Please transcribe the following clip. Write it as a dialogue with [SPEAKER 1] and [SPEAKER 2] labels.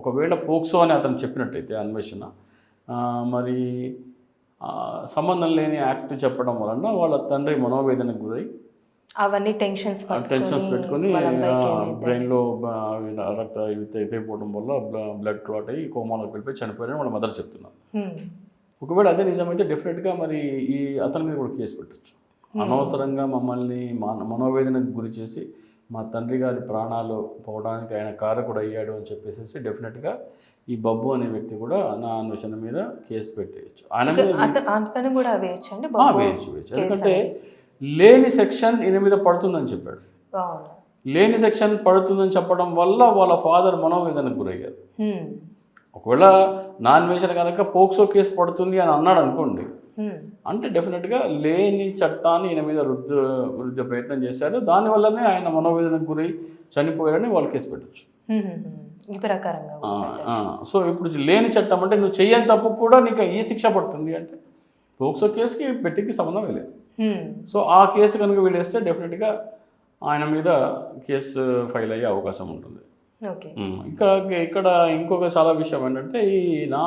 [SPEAKER 1] ఒకవేళ పోక్సో అని అతను చెప్పినట్టయితే అన్వేషణ మరి సంబంధం లేని యాక్ట్ చెప్పడం వలన వాళ్ళ తండ్రి మనోవేదనకు గురై
[SPEAKER 2] అవన్నీ టెన్షన్స్
[SPEAKER 1] పెట్టుకొని బ్రెయిన్లో రక్త అయిపోవడం వల్ల బ్లడ్ క్లాట్ అయ్యి కోమాలోకి వెళ్ళిపోయి చనిపోయారని వాళ్ళ మదర్ చెప్తున్నారు. ఒకవేళ అదే నిజమైతే డెఫినెట్గా మరి ఈ అతని మీద కూడా కేసు పెట్టచ్చు. అనవసరంగా మమ్మల్ని మనోవేదనకు గురి చేసి మా తండ్రి గారి ప్రాణాలు పోవడానికి ఆయన కారకుడు అయ్యాడు అని చెప్పేసి డెఫినెట్గా ఈ బబ్బు అనే వ్యక్తి కూడా నా అన్వేషణ మీద కేసు పెట్టేయచ్చు. ఆయన
[SPEAKER 2] కూడా వేయచ్చు.
[SPEAKER 1] ఎందుకంటే లేని సెక్షన్ ఈయన మీద పడుతుందని చెప్పాడు. లేని సెక్షన్ పడుతుందని చెప్పడం వల్ల వాళ్ళ ఫాదర్ మనోవేదనకు గురయ్యారు. ఒకవేళ నా అన్వేషణ కనుక పోక్సో కేసు పడుతుంది అని అన్నాడు అనుకోండి, అంటే డెఫినెట్గా లేని చట్టాన్ని ఈయన మీద రుద్దే ప్రయత్నం చేశారు. దానివల్లనే ఆయన మనోవేదనకు గురై చనిపోయారని వాళ్ళు కేసు పెట్టచ్చు. సో ఇప్పుడు లేని చట్టం అంటే నువ్వు చెయ్యని తప్పు కూడా నీకు ఈ శిక్ష పడుతుంది అంటే పోక్సో కేసుకి పెట్టికి సంబంధం లేదు. సో ఆ కేసు కనుక వీళ్ళేస్తే డెఫినెట్గా ఆయన మీద కేసు ఫైల్ అయ్యే అవకాశం ఉంటుంది. ఇక్కడ ఇంకొక చాలా విషయం ఏంటంటే ఈ నా